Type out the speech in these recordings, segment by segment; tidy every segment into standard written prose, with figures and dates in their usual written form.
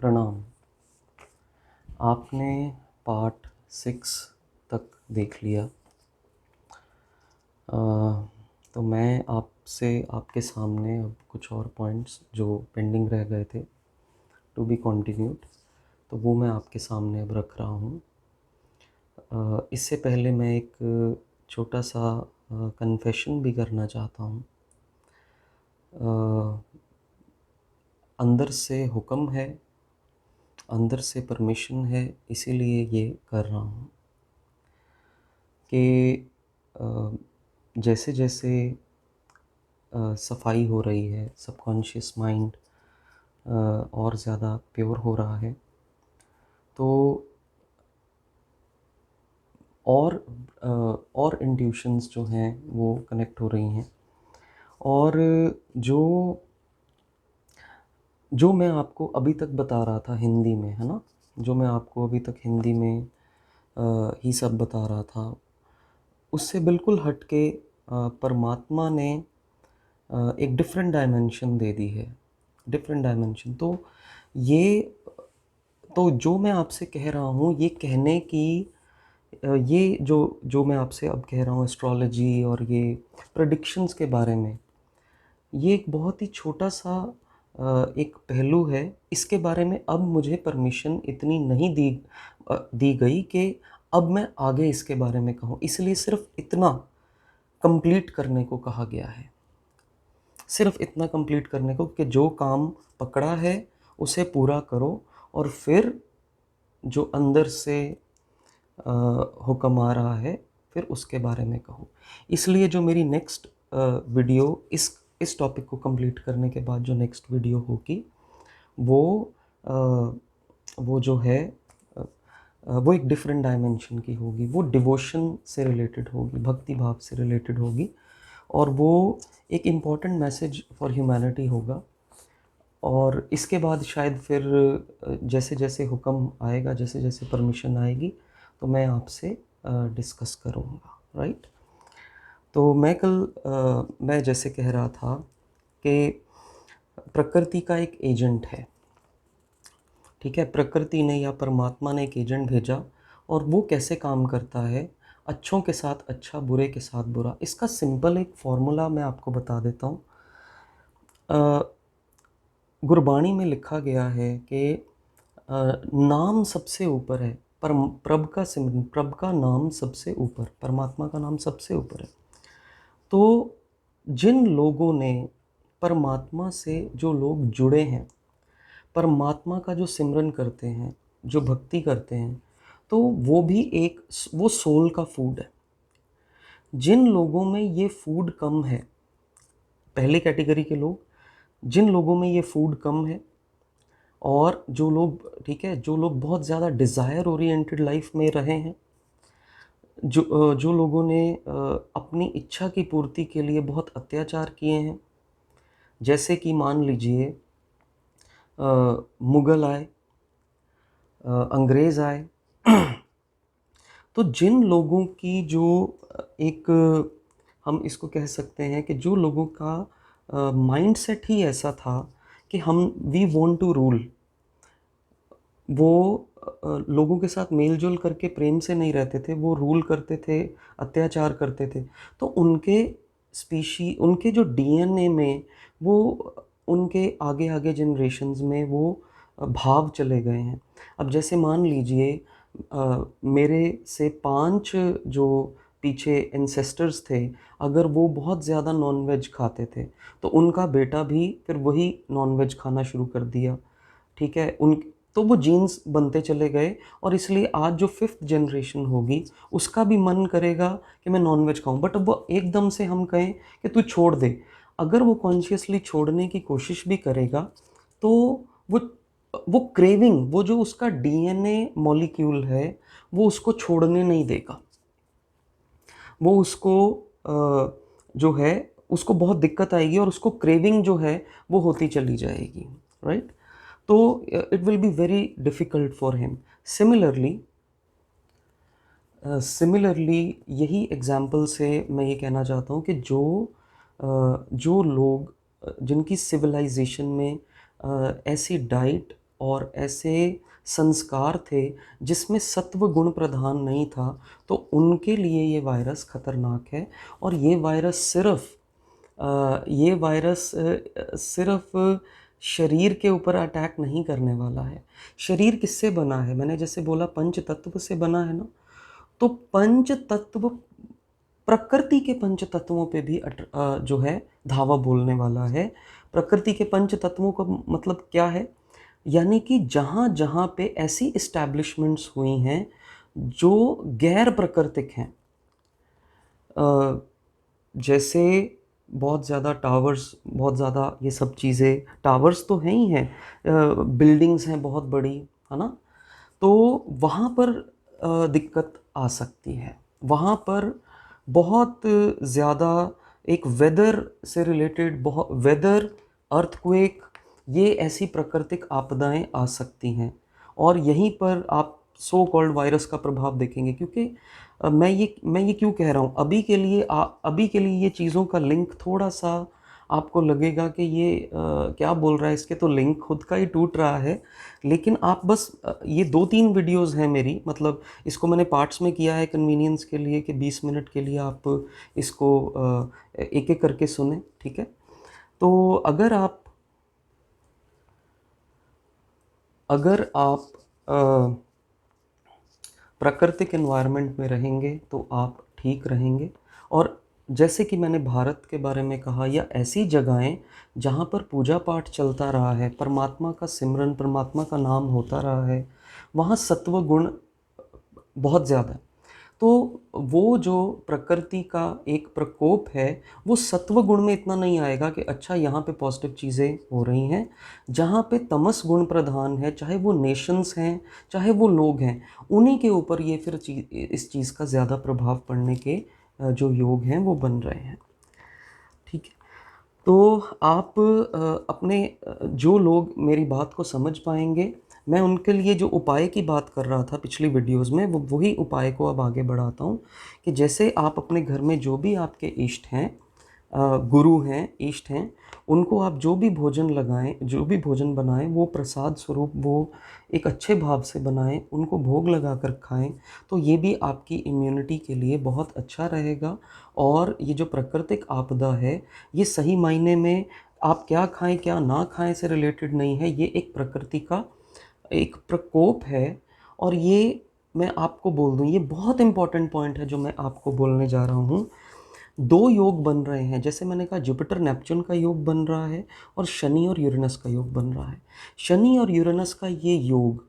प्रणाम। आपने पार्ट 6 तक देख लिया। तो मैं आपसे आपके सामने अब कुछ और पॉइंट्स जो पेंडिंग रह गए थे टू बी कंटिन्यूड, तो वो मैं आपके सामने अब रख रहा हूँ। इससे पहले मैं एक छोटा सा कन्फेशन भी करना चाहता हूँ। अंदर से हुक्म है, अंदर से परमिशन है, इसीलिए ये कर रहा हूँ कि जैसे जैसे सफाई हो रही है, सबकॉन्शियस माइंड और ज़्यादा प्योर हो रहा है, तो और इंट्यूशंस जो हैं वो कनेक्ट हो रही हैं। और जो जो मैं आपको अभी तक बता रहा था हिंदी में, है ना, जो मैं आपको अभी तक हिंदी में ही सब बता रहा था, उससे बिल्कुल हट के परमात्मा ने एक डिफरेंट डायमेंशन दे दी है, डिफरेंट डायमेंशन। ये तो जो मैं आपसे कह रहा हूँ, ये कहने की ये जो जो मैं आपसे अब कह रहा हूँ एस्ट्रोलॉजी और ये प्रेडिक्शंस के बारे में, ये एक बहुत ही छोटा सा एक पहलू है। इसके बारे में अब मुझे परमिशन इतनी नहीं दी गई कि अब मैं आगे इसके बारे में कहूँ, इसलिए सिर्फ इतना कंप्लीट करने को कहा गया है। सिर्फ इतना कंप्लीट करने को कि जो काम पकड़ा है उसे पूरा करो, और फिर जो अंदर से हुक्म आ रहा है फिर उसके बारे में कहो। इसलिए जो मेरी नेक्स्ट वीडियो इस टॉपिक को कंप्लीट करने के बाद जो नेक्स्ट वीडियो होगी वो वो जो है वो एक डिफरेंट डायमेंशन की होगी। वो डिवोशन से रिलेटेड होगी, भक्ति भाव से रिलेटेड होगी, और वो एक इम्पॉर्टेंट मैसेज फॉर ह्यूमैनिटी होगा। और इसके बाद शायद फिर जैसे जैसे हुक्म आएगा, जैसे जैसे परमिशन आएगी, तो मैं आपसे डिस्कस करूँगा, राइट। तो मैं जैसे कह रहा था कि प्रकृति का एक एजेंट है, ठीक है। प्रकृति ने या परमात्मा ने एक एजेंट भेजा, और वो कैसे काम करता है, अच्छों के साथ अच्छा, बुरे के साथ बुरा। इसका सिंपल एक फॉर्मूला मैं आपको बता देता हूँ। गुरबाणी में लिखा गया है कि नाम सबसे ऊपर है, पर प्रभ का सिमरन, प्रभ का नाम सबसे ऊपर, परमात्मा का नाम सबसे ऊपर है। तो जिन लोगों ने परमात्मा से, जो लोग जुड़े हैं, परमात्मा का जो सिमरन करते हैं, जो भक्ति करते हैं, तो वो सोल का फूड है। जिन लोगों में ये फूड कम है, पहली कैटेगरी के लोग, जिन लोगों में ये फूड कम है, और जो लोग, ठीक है, जो लोग बहुत ज़्यादा डिज़ायर ओरिएंटेड लाइफ में रहे हैं, जो लोगों ने अपनी इच्छा की पूर्ति के लिए बहुत अत्याचार किए हैं, जैसे कि मान लीजिए मुग़ल आए, अंग्रेज़ आए। तो जिन लोगों की जो एक, हम इसको कह सकते हैं कि जो लोगों का माइंडसेट ही ऐसा था कि वी वांट टू रूल, वो लोगों के साथ मेल-जोल करके प्रेम से नहीं रहते थे, वो रूल करते थे, अत्याचार करते थे। तो उनके जो डीएनए में, वो उनके आगे-आगे जनरेशन्स में वो भाव चले गए हैं। अब जैसे मान लीजिए मेरे से 5 जो पीछे एंसेस्टर्स थे, अगर वो बहुत ज़्यादा नॉन-वेज खाते थे, तो उनका बेटा भी फिर वही नॉन-वेज खाना शुरू कर दिया, ठीक है। तो वो जीन्स बनते चले गए, और इसलिए आज जो 5th जनरेशन होगी, उसका भी मन करेगा कि मैं नॉनवेज खाऊं। बट अब वो एकदम से हम कहें कि तू छोड़ दे, अगर वो कॉन्शियसली छोड़ने की कोशिश भी करेगा, तो वो वो क्रेविंग, वो जो उसका डीएनए मॉलिक्यूल है, वो उसको छोड़ने नहीं देगा। वो उसको जो है, उसको बहुत दिक्कत आएगी, और उसको क्रेविंग जो है वो होती चली जाएगी, राइट। तो it will be very difficult for him. Similarly यही एग्जाम्पल से मैं ये कहना चाहता हूँ कि जो लोग जिनकी सिविलाइजेशन में ऐसी डाइट और ऐसे संस्कार थे जिसमें सत्व गुण प्रधान नहीं था, तो उनके लिए ये वायरस खतरनाक है। और ये वायरस सिर्फ शरीर के ऊपर अटैक नहीं करने वाला है। शरीर किससे बना है? मैंने जैसे बोला पंच तत्व से बना है ना, तो पंच तत्व प्रकृति के पंच तत्वों पे भी जो है धावा बोलने वाला है। प्रकृति के पंच तत्वों का मतलब क्या है? यानी कि जहाँ जहाँ पे ऐसी इस्टेब्लिशमेंट्स हुई हैं जो गैर प्राकृतिक हैं, जैसे बहुत ज़्यादा टावर्स, बहुत ज़्यादा ये सब चीज़ें, टावर्स तो हैं ही हैं, बिल्डिंग्स हैं बहुत बड़ी, है ना? तो वहाँ पर दिक्कत आ सकती है। वहाँ पर बहुत ज़्यादा एक वेदर से रिलेटेड, बहुत वेदर, अर्थक्वेक, ये ऐसी प्राकृतिक आपदाएं आ सकती हैं। और यहीं पर आप सो कॉल्ड वायरस का प्रभाव देखेंगे, क्योंकि मैं ये क्यों कह रहा हूँ, अभी के लिए ये चीज़ों का लिंक थोड़ा सा आपको लगेगा कि ये क्या बोल रहा है, इसके तो लिंक खुद का ही टूट रहा है। लेकिन आप बस ये 2-3 वीडियोस हैं मेरी, मतलब इसको मैंने पार्ट्स में किया है कन्वीनियंस के लिए, कि 20 मिनट के लिए आप इसको एक एक करके सुने, ठीक है? तो अगर आप प्राकृतिक एनवायरनमेंट में रहेंगे तो आप ठीक रहेंगे। और जैसे कि मैंने भारत के बारे में कहा, या ऐसी जगहें जहाँ पर पूजा पाठ चलता रहा है, परमात्मा का सिमरन, परमात्मा का नाम होता रहा है, वहाँ सत्व गुण बहुत ज़्यादा है। तो वो जो प्रकृति का एक प्रकोप है, वो सत्व गुण में इतना नहीं आएगा कि अच्छा यहाँ पे पॉजिटिव चीज़ें हो रही हैं। जहाँ पे तमस गुण प्रधान है, चाहे वो नेशंस हैं, चाहे वो लोग हैं, उन्हीं के ऊपर ये फिर इस चीज़ का ज़्यादा प्रभाव पड़ने के जो योग हैं वो बन रहे हैं, ठीक है? तो आप अपने जो लोग मेरी बात को समझ पाएंगे, मैं उनके लिए जो उपाय की बात कर रहा था पिछली वीडियोस में, वो वही उपाय को अब आगे बढ़ाता हूँ। कि जैसे आप अपने घर में जो भी आपके इष्ट हैं, गुरु हैं, इष्ट हैं, उनको आप जो भी भोजन लगाएं, जो भी भोजन बनाएं, वो प्रसाद स्वरूप, वो एक अच्छे भाव से बनाएं, उनको भोग लगा कर खाएं। तो ये भी आपकी इम्यूनिटी के लिए बहुत अच्छा रहेगा। और ये जो प्राकृतिक आपदा है, ये सही मायने में आप क्या खाएं क्या ना खाएं से रिलेटेड नहीं है, ये एक प्रकृति का एक प्रकोप है। और ये मैं आपको बोल दूं, ये बहुत इंपॉर्टेंट पॉइंट है जो मैं आपको बोलने जा रहा हूँ। 2 योग बन रहे हैं, जैसे मैंने कहा जुपिटर नेपच्यून का योग बन रहा है, और शनि और यूरेनस का योग बन रहा है। शनि और यूरेनस का ये योग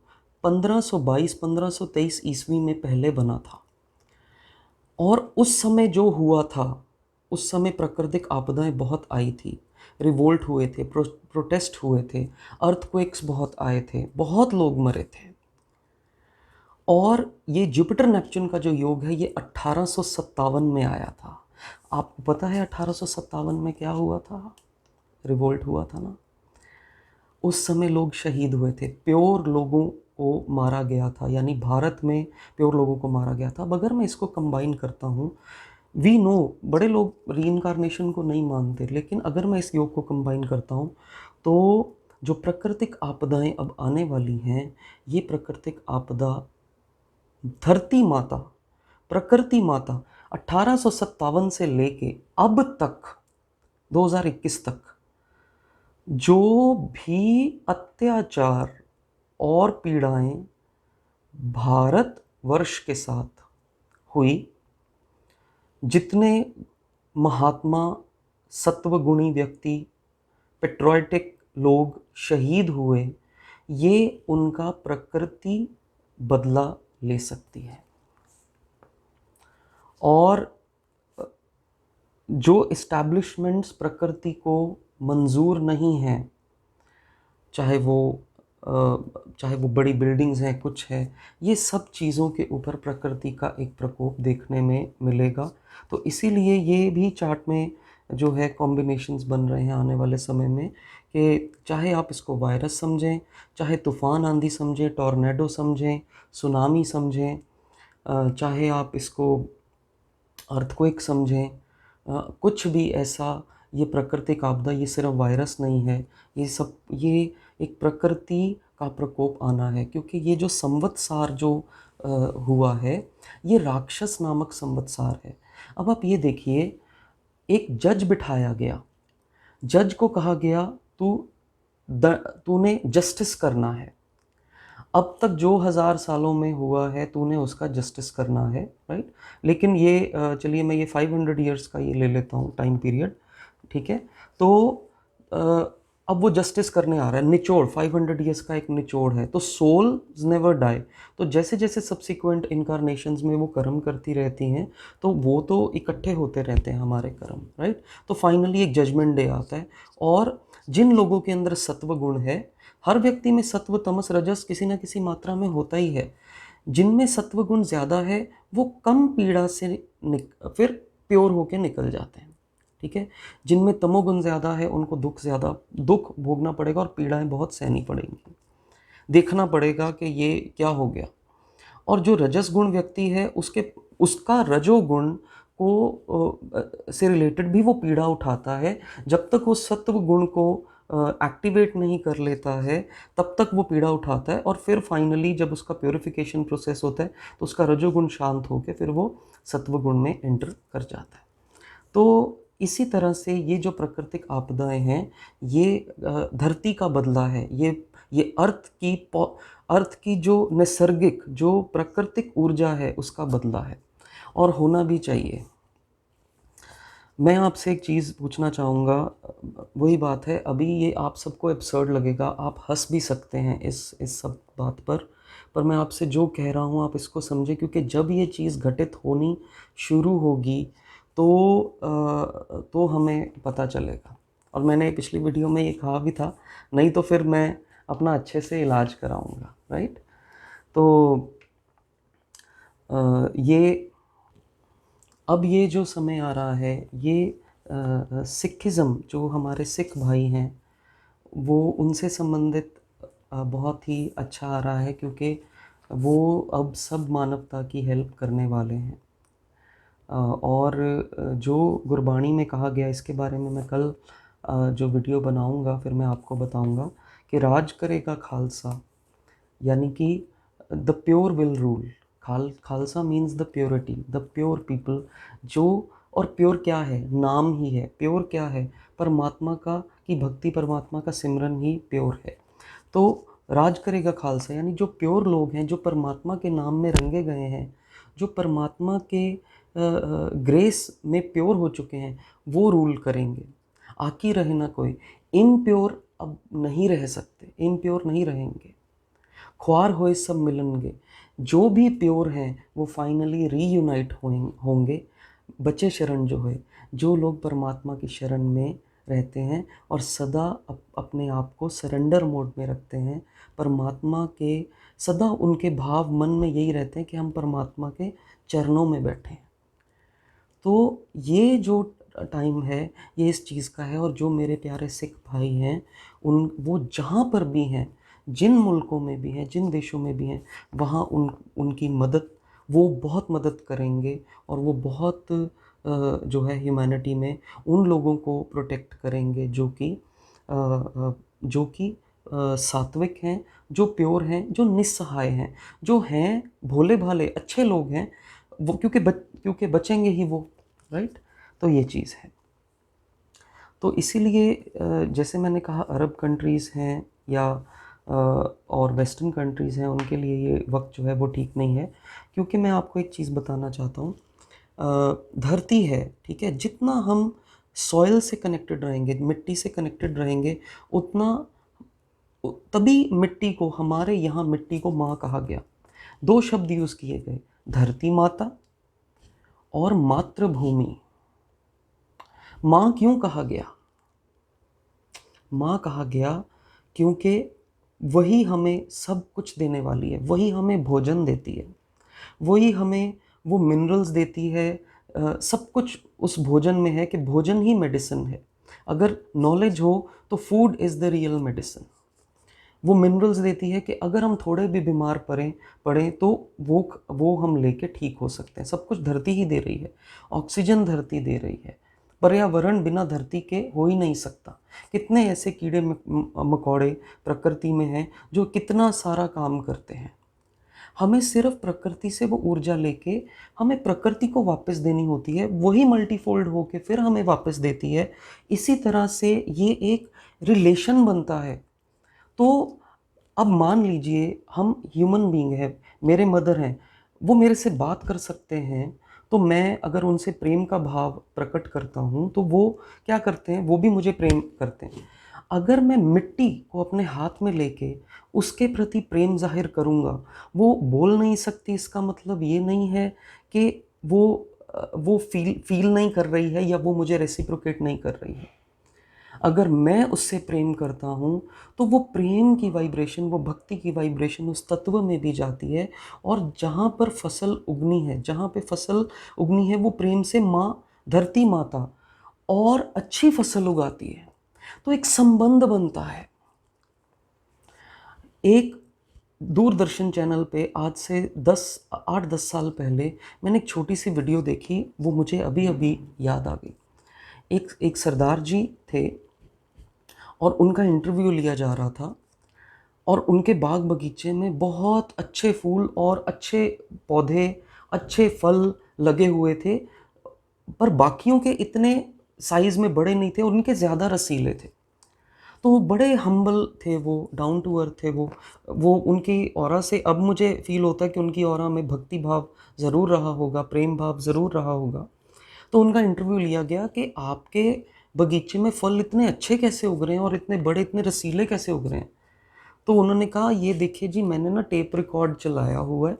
1522-1523 ईस्वी में पहले बना था। और उस समय जो हुआ था, उस समय प्राकृतिक आपदाएं बहुत आई थी, रिवोल्ट हुए थे, प्रोटेस्ट हुए थे, अर्थक्वेक्स बहुत आए थे, बहुत लोग मरे थे। और ये जुपिटर नेपच्यून का जो योग है, ये 1857 में आया था। आपको पता है 1857 में क्या हुआ था? रिवोल्ट हुआ था ना। उस समय लोग शहीद हुए थे, प्योर लोगों को मारा गया था, यानी भारत में प्योर लोगों को मारा गया था। अब अगर मैं इसको कंबाइन करता हूँ, वी नो बड़े लोग रीइंकारनेशन को नहीं मानते, लेकिन अगर मैं इस योग को कंबाइन करता हूँ, तो जो प्राकृतिक आपदाएं अब आने वाली हैं, ये प्राकृतिक आपदा धरती माता, प्रकृति माता 1857 से लेके अब तक 2021 तक जो भी अत्याचार और पीड़ाएं भारत वर्ष के साथ हुई, जितने महात्मा, सत्वगुणी व्यक्ति, पेट्रोटिक लोग शहीद हुए, ये उनका प्रकृति बदला ले सकती है। और जो इस्टेब्लिशमेंट्स प्रकृति को मंजूर नहीं हैं, चाहे वो बड़ी बिल्डिंग्स हैं, कुछ है, ये सब चीज़ों के ऊपर प्रकृति का एक प्रकोप देखने में मिलेगा। तो इसीलिए ये भी चार्ट में जो है कॉम्बिनेशंस बन रहे हैं आने वाले समय में, कि चाहे आप इसको वायरस समझें, चाहे तूफ़ान आंधी समझें, टॉर्नेडो समझें, सुनामी समझें, चाहे आप इसको अर्थक्वेक समझें, कुछ भी ऐसा, ये प्राकृतिक आपदा, ये सिर्फ वायरस नहीं है, ये सब, ये एक प्रकृति का प्रकोप आना है, क्योंकि ये जो संवत्सार जो हुआ है, ये राक्षस नामक संवत्सार है। अब आप ये देखिए, एक जज बिठाया गया, जज को कहा गया तूने जस्टिस करना है। अब तक जो 1000 सालों में हुआ है तूने उसका जस्टिस करना है, राइट। लेकिन ये चलिए मैं ये 500 ईयर्स का ये ले लेता हूँ टाइम पीरियड, ठीक है। तो अब वो जस्टिस करने आ रहा है, निचोड़ 500 ईयर्स का एक निचोड़ है। तो सोल्स नेवर डाई, तो जैसे जैसे सब्सिक्वेंट इनकारनेशंस में वो कर्म करती रहती हैं, तो वो तो इकट्ठे होते रहते हैं हमारे कर्म, राइट। तो फाइनली एक जजमेंट डे आता है, और जिन लोगों के अंदर सत्व गुण है, हर व्यक्ति में सत्व तमस रजस किसी न किसी मात्रा में होता ही है, जिनमें सत्व गुण ज़्यादा है वो कम पीड़ा से फिर प्योर होके निकल जाते हैं, ठीक है। जिनमें तमोगुण ज़्यादा है उनको दुख भोगना पड़ेगा और पीड़ाएं बहुत सहनी पड़ेंगी, देखना पड़ेगा कि ये क्या हो गया। और जो रजस गुण व्यक्ति है उसका रजोगुण से रिलेटेड भी वो पीड़ा उठाता है। जब तक वो सत्व गुण को एक्टिवेट नहीं कर लेता है तब तक वो पीड़ा उठाता है, और फिर फाइनली जब उसका प्योरिफिकेशन प्रोसेस होता है तो उसका रजोगुण शांत होकर फिर वो सत्व गुण में एंटर कर जाता है। तो इसी तरह से ये जो प्राकृतिक आपदाएं हैं, ये धरती का बदला है, ये अर्थ की जो नैसर्गिक जो प्राकृतिक ऊर्जा है उसका बदला है, और होना भी चाहिए। मैं आपसे एक चीज़ पूछना चाहूँगा, वही बात है, अभी ये आप सबको एब्सर्ड लगेगा, आप हंस भी सकते हैं इस सब बात पर मैं आपसे जो कह रहा हूँ आप इसको समझें, क्योंकि जब ये चीज़ घटित होनी शुरू होगी तो हमें पता चलेगा। और मैंने पिछली वीडियो में ये कहा भी था, नहीं तो फिर मैं अपना अच्छे से इलाज कराऊंगा, राइट। तो अब ये जो समय आ रहा है, ये सिखिज़्म जो हमारे सिख भाई हैं वो उनसे संबंधित बहुत ही अच्छा आ रहा है, क्योंकि वो अब सब मानवता की हेल्प करने वाले हैं। और जो गुरबाणी में कहा गया, इसके बारे में मैं कल जो वीडियो बनाऊंगा फिर मैं आपको बताऊंगा कि राज करेगा खालसा, यानी कि the pure will rule. Khalsa means the purity, the pure people. और प्योर क्या है? नाम ही है। प्योर क्या है? परमात्मा की भक्ति, परमात्मा का सिमरन ही प्योर है। तो राज करेगा खालसा, यानी जो प्योर लोग हैं, जो परमात्मा के नाम में रंगे गए हैं, जो परमात्मा के ग्रेस में प्योर हो चुके हैं, वो रूल करेंगे। आकी रहे ना कोई। इम्प्योर अब नहीं रह सकते, इम्प्योर नहीं रहेंगे। ख्वार होए सब मिलनगे। जो भी प्योर हैं वो फाइनली रीयूनाइट होंगे। बचे शरण जो है, जो लोग परमात्मा की शरण में रहते हैं और सदा अपने आप को सरेंडर मोड में रखते हैं परमात्मा के, सदा उनके भाव मन में यही रहते हैं कि हम परमात्मा के चरणों में बैठे हैं। तो ये जो टाइम है ये इस चीज़ का है। और जो मेरे प्यारे सिख भाई हैं, वो जहाँ पर भी हैं, जिन मुल्कों में भी हैं, जिन देशों में भी हैं, वहाँ उनकी मदद, वो बहुत मदद करेंगे, और वो बहुत जो है ह्यूमैनिटी में उन लोगों को प्रोटेक्ट करेंगे जो कि सात्विक हैं, जो प्योर हैं, जो निस्सहाय हैं, जो हैं भोले भाले अच्छे लोग हैं वो, क्योंकि बचेंगे ही वो, राइट। तो ये चीज़ है। तो इसीलिए जैसे मैंने कहा, अरब कंट्रीज़ हैं या और वेस्टर्न कंट्रीज़ हैं, उनके लिए ये वक्त जो है वो ठीक नहीं है। क्योंकि मैं आपको एक चीज़ बताना चाहता हूँ, धरती है, ठीक है, जितना हम सॉइल से कनेक्टेड रहेंगे, मिट्टी से कनेक्टेड रहेंगे, तभी मिट्टी को, हमारे यहाँ मिट्टी को माँ कहा गया। 2 शब्द यूज़ किए गए, धरती माता और मातृभूमि। माँ क्यों कहा गया? माँ कहा गया क्योंकि वही हमें सब कुछ देने वाली है, वही हमें भोजन देती है, वही हमें वो मिनरल्स देती है। सब कुछ उस भोजन में है कि भोजन ही मेडिसिन है। अगर नॉलेज हो तो food is the real medicine. वो मिनरल्स देती है कि अगर हम थोड़े भी बीमार पड़ें तो वो हम लेके ठीक हो सकते हैं। सब कुछ धरती ही दे रही है, ऑक्सीजन धरती दे रही है, पर्यावरण बिना धरती के हो ही नहीं सकता। कितने ऐसे कीड़े मकोड़े प्रकृति में हैं जो कितना सारा काम करते हैं। हमें सिर्फ प्रकृति से वो ऊर्जा लेके हमें प्रकृति को वापस देनी होती है, वही मल्टीफोल्ड होके फिर हमें वापस देती है। इसी तरह से ये एक रिलेशन बनता है। तो अब मान लीजिए हम ह्यूमन बीइंग है, मेरे मदर हैं, वो मेरे से बात कर सकते हैं, तो मैं अगर उनसे प्रेम का भाव प्रकट करता हूँ तो वो क्या करते हैं, वो भी मुझे प्रेम करते हैं। अगर मैं मिट्टी को अपने हाथ में लेके उसके प्रति प्रेम जाहिर करूँगा, वो बोल नहीं सकती, इसका मतलब ये नहीं है कि वो फील नहीं कर रही है या वो मुझे रेसिप्रोकेट नहीं कर रही है। अगर मैं उससे प्रेम करता हूँ तो वो प्रेम की वाइब्रेशन, वो भक्ति की वाइब्रेशन उस तत्व में भी जाती है, और जहाँ पर फसल उगनी है, जहाँ पे फसल उगनी है, वो प्रेम से माँ, धरती माता और अच्छी फसल उगाती है। तो एक संबंध बनता है। एक दूरदर्शन चैनल पे आज से 8-10 साल पहले मैंने एक छोटी सी वीडियो देखी, वो मुझे अभी अभी याद आ गई। एक सरदार जी थे और उनका इंटरव्यू लिया जा रहा था, और उनके बाग बगीचे में बहुत अच्छे फूल और अच्छे पौधे, अच्छे फल लगे हुए थे, पर बाकियों के इतने साइज़ में बड़े नहीं थे और उनके ज़्यादा रसीले थे। तो वो बड़े हम्बल थे, वो डाउन टू अर्थ थे। वो उनकी ऑरा से अब मुझे फ़ील होता है कि उनकी ऑरा में भक्ति भाव ज़रूर रहा होगा, प्रेम भाव ज़रूर रहा होगा। तो उनका इंटरव्यू लिया गया कि आपके बगीचे में फल इतने अच्छे कैसे उग रहे हैं और इतने बड़े, इतने रसीले कैसे उग रहे हैं? तो उन्होंने कहा, ये देखिए जी, मैंने ना टेप रिकॉर्ड चलाया हुआ है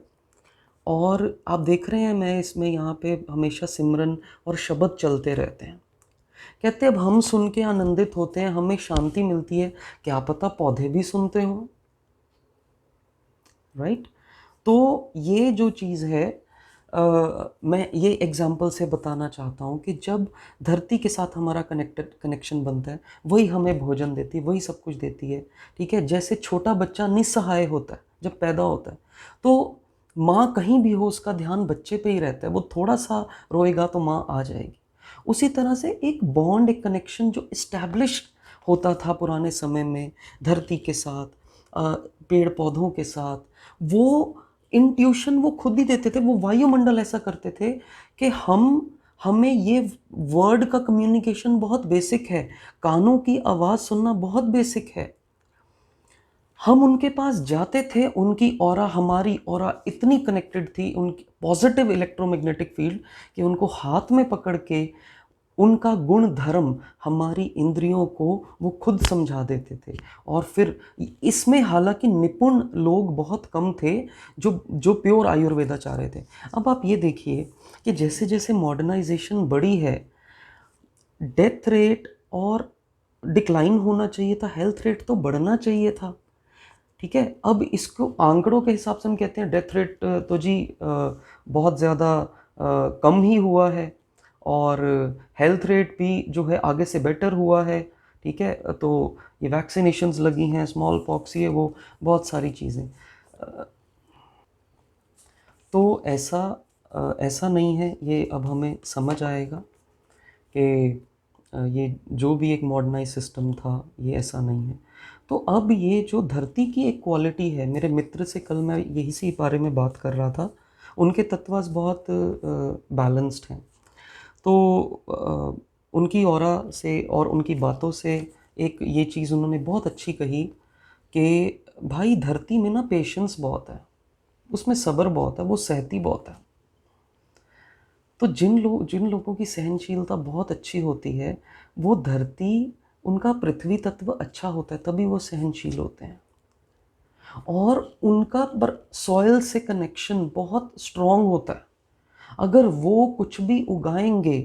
और आप देख रहे हैं मैं इसमें यहाँ पे हमेशा सिमरन और शब्द चलते रहते हैं। कहते अब हम सुन के आनंदित होते हैं, हमें शांति मिलती है, क्या पता पौधे भी सुनते हों, राइट? तो ये जो चीज़ है, मैं ये एग्जाम्पल से बताना चाहता हूँ कि जब धरती के साथ हमारा कनेक्शन बनता है, वही हमें भोजन देती है, वही सब कुछ देती है, ठीक है? जैसे छोटा बच्चा निस्सहाय होता है जब पैदा होता है, तो माँ कहीं भी हो उसका ध्यान बच्चे पे ही रहता है, वो थोड़ा सा रोएगा तो माँ आ जाएगी। उसी तरह से एक बॉन्ड, एक कनेक्शन जो इस्टेब्लिश होता था पुराने समय में धरती के साथ, पेड़ पौधों के साथ, वो इंट्यूशन वो खुद ही देते थे। वो वायुमंडल ऐसा करते थे कि हमें ये वर्ड का कम्युनिकेशन बहुत बेसिक है, कानों की आवाज़ सुनना बहुत बेसिक है। हम उनके पास जाते थे, उनकी ऑरा हमारी ऑरा इतनी कनेक्टेड थी, उनकी पॉजिटिव इलेक्ट्रोमैग्नेटिक फील्ड, कि उनको हाथ में पकड़ के उनका गुण धर्म हमारी इंद्रियों को वो खुद समझा देते थे। और फिर इसमें हालांकि निपुण लोग बहुत कम थे जो जो प्योर आयुर्वेदाचार्य थे। अब आप ये देखिए कि जैसे जैसे मॉडर्नाइजेशन बढ़ी है, डेथ रेट और डिक्लाइन होना चाहिए था, हेल्थ रेट तो बढ़ना चाहिए था, ठीक है? अब इसको आंकड़ों के हिसाब से हम कहते हैं डेथ रेट तो जी बहुत ज़्यादा कम ही हुआ है, और हेल्थ रेट भी जो है आगे से बेटर हुआ है, ठीक है? तो ये वैक्सीनेशंस लगी हैं, स्मॉल पॉक्स, ये वो बहुत सारी चीज़ें। तो ऐसा नहीं है, ये अब हमें समझ आएगा कि ये जो भी एक मॉडर्नाइज सिस्टम था, ये ऐसा नहीं है। तो अब ये जो धरती की एक क्वालिटी है, मेरे मित्र से कल मैं यही सी बारे में बात कर रहा था, उनके तत्वास बहुत बैलेंस्ड हैं। तो उनकी ऑरा से और उनकी बातों से एक ये चीज़ उन्होंने बहुत अच्छी कही कि भाई धरती में ना पेशेंस बहुत है, उसमें सब्र बहुत है, वो सहती बहुत है। तो जिन लोगों की सहनशीलता बहुत अच्छी होती है, वो धरती, उनका पृथ्वी तत्व अच्छा होता है, तभी वो सहनशील होते हैं। और उनका सॉइल से कनेक्शन बहुत स्ट्रॉन्ग होता है। अगर वो कुछ भी उगाएंगे,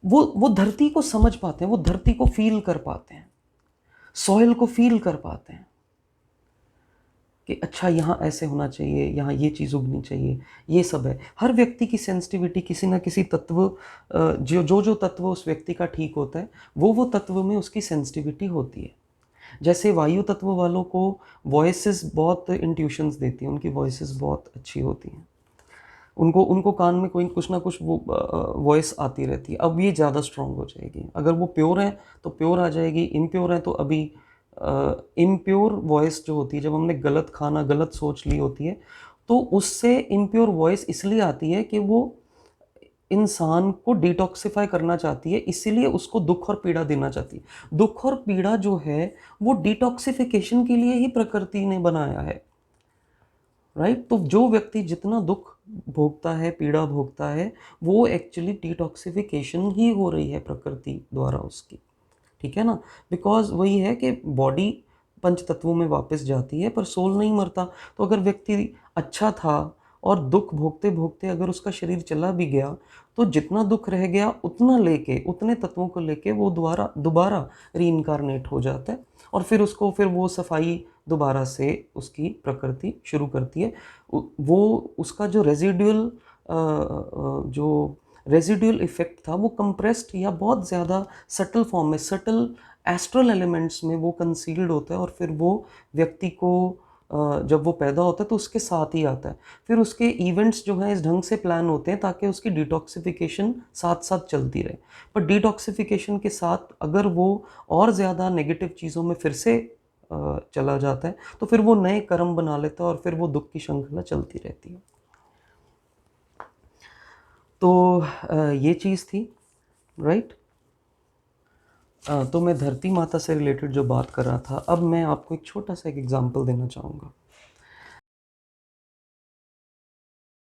वो धरती को समझ पाते हैं, वो धरती को फील कर पाते हैं, सॉइल को फील कर पाते हैं कि अच्छा यहाँ ऐसे होना चाहिए, यहाँ ये चीज़ उगनी चाहिए, ये सब है। हर व्यक्ति की सेंसिटिविटी किसी ना किसी तत्व, जो तत्व उस व्यक्ति का ठीक होता है, वो तत्व में उसकी सेंसिटिविटी होती है। जैसे वायु तत्व वालों को वॉइसेस बहुत इंट्यूशंस देती हैं, उनकी वॉइसेस बहुत अच्छी होती हैं। उनको उनको कान में कोई कुछ ना कुछ वो वॉइस आती रहती है। अब ये ज़्यादा स्ट्रांग हो जाएगी। अगर वो प्योर हैं तो प्योर आ जाएगी, इम्प्योर हैं तो अभी इम्प्योर वॉइस जो होती है, जब हमने गलत खाना गलत सोच ली होती है, तो उससे इम्प्योर वॉइस इसलिए आती है कि वो इंसान को डिटॉक्सिफाई करना चाहती है, इसीलिए उसको दुख और पीड़ा देना चाहती है। दुख और पीड़ा जो है वो डिटॉक्सिफिकेशन के लिए ही प्रकृति ने बनाया है, राइट। तो जो व्यक्ति जितना दुख भोगता है, पीड़ा भोगता है, वो एक्चुअली डिटॉक्सिफिकेशन ही हो रही है प्रकृति द्वारा उसकी, ठीक है ना। बिकॉज वही है कि बॉडी पंच तत्वों में वापस जाती है पर सोल नहीं मरता। तो अगर व्यक्ति अच्छा था और दुख भोगते भोगते अगर उसका शरीर चला भी गया, तो जितना दुख रह गया उतना लेके, उतने तत्वों को लेके वो दोबारा रीइंकारनेट हो जाता है, और फिर उसको फिर वो सफाई दोबारा से उसकी प्रकृति शुरू करती है। वो उसका जो रेजिडुअल इफेक्ट था वो कंप्रेस्ड या बहुत ज़्यादा सटल फॉर्म में, सटल एस्ट्रल एलिमेंट्स में वो कंसील्ड होता है, और फिर वो व्यक्ति को जब वो पैदा होता है तो उसके साथ ही आता है। फिर उसके इवेंट्स जो हैं इस ढंग से प्लान होते हैं ताकि उसकी डिटॉक्सिफिकेशन साथ साथ चलती रहे। पर डिटॉक्सिफिकेशन के साथ अगर वो और ज़्यादा नेगेटिव चीज़ों में फिर से चला जाता है, तो फिर वो नए कर्म बना लेता है और फिर वो दुख की श्रृंखला चलती रहती है। तो ये चीज़ थी, राइट। तो मैं धरती माता से रिलेटेड जो बात कर रहा था, अब मैं आपको एक छोटा सा एक एग्जांपल देना चाहूँगा।